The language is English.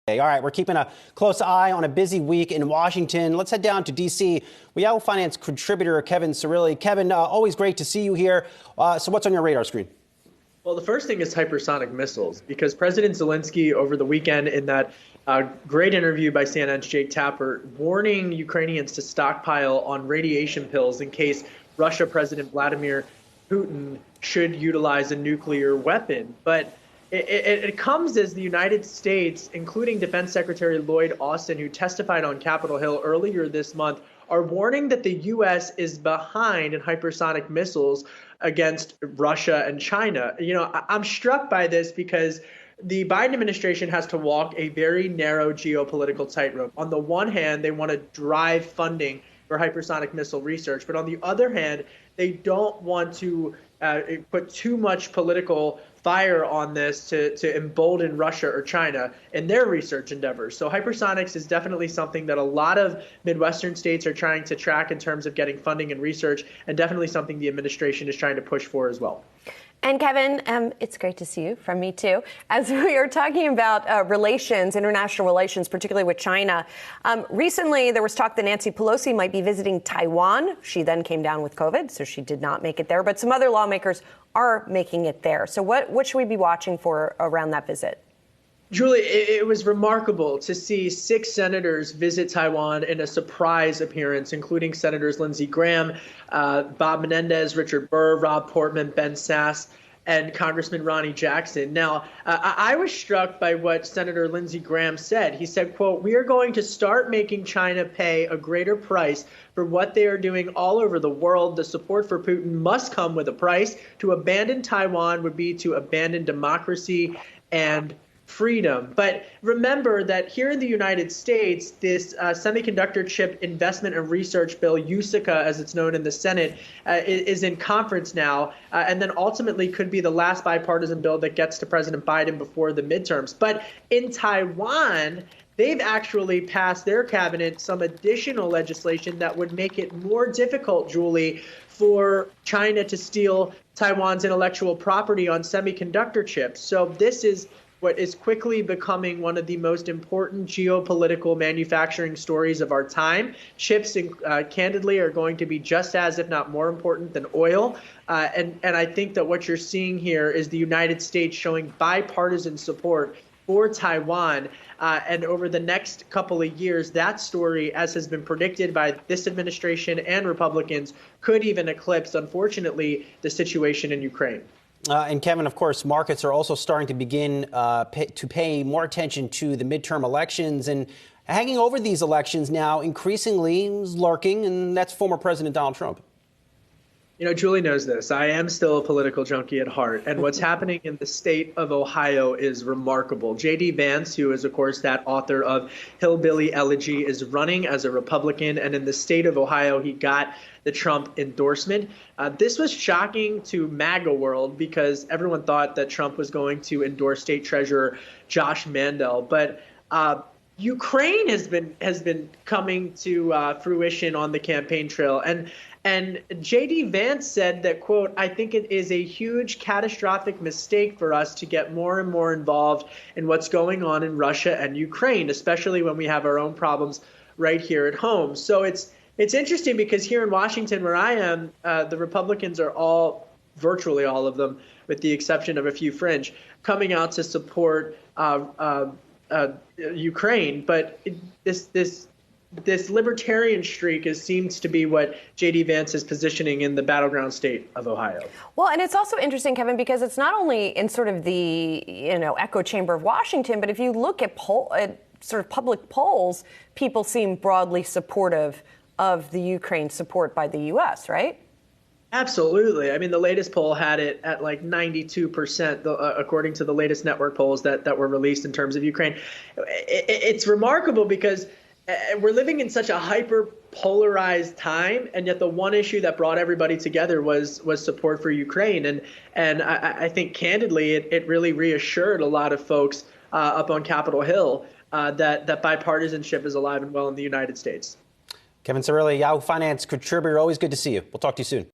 All right, we're keeping a close eye on a busy week in Washington. Let's head down to D.C. with Yahoo Finance contributor Kevin Cirilli. Kevin, always great to see you here. So what's on your radar screen? Well, the first thing is hypersonic missiles, because President Zelenskyy over the weekend in that great interview by CNN's Jake Tapper warning Ukrainians to stockpile on radiation pills in case Russia President Vladimir Putin should utilize a nuclear weapon. But it comes as the United States, including Defense Secretary Lloyd Austin, who testified on Capitol Hill earlier this month, are warning that the U.S. is behind in hypersonic missiles against Russia and China. You know, I'm struck by this because the Biden administration has to walk a very narrow geopolitical tightrope. On the one hand, they want to drive funding for hypersonic missile research, but on the other hand, they don't want to put too much political fire on this to embolden Russia or China in their research endeavors. So hypersonics is definitely something that a lot of Midwestern states are trying to track in terms of getting funding and research, and definitely something the administration is trying to push for as well. And Kevin, it's great to see you, from me too. As we are talking about relations, international relations, particularly with China, recently there was talk that Nancy Pelosi might be visiting Taiwan. She then came down with COVID, so she did not make it there. But some other lawmakers are making it there. So what should we be watching for around that visit? Julie, it was remarkable to see 6 senators visit Taiwan in a surprise appearance, including Senators Lindsey Graham, Bob Menendez, Richard Burr, Rob Portman, Ben Sasse, and Congressman Ronnie Jackson. Now, I was struck by what Senator Lindsey Graham said. He said, quote, "We are going to start making China pay a greater price for what they are doing all over the world. The support for Putin must come with a price. To abandon Taiwan would be to abandon democracy and freedom." But remember that here in the United States, this semiconductor chip investment and research bill, USICA as it's known in the Senate, is in conference now, and then ultimately could be the last bipartisan bill that gets to President Biden before the midterms. But in Taiwan, they've actually passed their cabinet some additional legislation that would make it more difficult, Julie, for China to steal Taiwan's intellectual property on semiconductor chips. So this is what is quickly becoming one of the most important geopolitical manufacturing stories of our time. Chips, candidly, are going to be just as, if not more important than oil. And I think that what you're seeing here is the United States showing bipartisan support for Taiwan. And over the next couple of years, that story, as has been predicted by this administration and Republicans, could even eclipse, unfortunately, the situation in Ukraine. And Kevin, of course, markets are also starting to begin to pay more attention to the midterm elections, and hanging over these elections now increasingly is lurking, and that's former President Donald Trump. You know, Julie knows this. I am still a political junkie at heart. And what's happening in the state of Ohio is remarkable. JD Vance, who is, of course, that author of Hillbilly Elegy, is running as a Republican. And in the state of Ohio, he got the Trump endorsement. This was shocking to MAGA world because everyone thought that Trump was going to endorse State Treasurer Josh Mandel. But Ukraine has been coming to fruition on the campaign trail. And JD Vance said that, quote, "I think it is a huge catastrophic mistake for us to get more and more involved in what's going on in Russia and Ukraine, especially when we have our own problems right here at home." So it's interesting because here in Washington, where I am, the Republicans are all, virtually all of them, with the exception of a few fringe, coming out to support Ukraine. But this libertarian streak seems to be what JD Vance is positioning in the battleground state of Ohio. Well, and it's also interesting, Kevin, because it's not only in sort of the echo chamber of Washington, but if you look at sort of public polls, people seem broadly supportive of the Ukraine support by the U.S., right? Absolutely. I mean, the latest poll had it at like 92%, according to the latest network polls that were released in terms of Ukraine. It's remarkable because we're living in such a hyper-polarized time, and yet the one issue that brought everybody together was support for Ukraine. And I think, candidly, it really reassured a lot of folks up on Capitol Hill that bipartisanship is alive and well in the United States. Kevin Cirilli, Yahoo Finance contributor, always good to see you. We'll talk to you soon.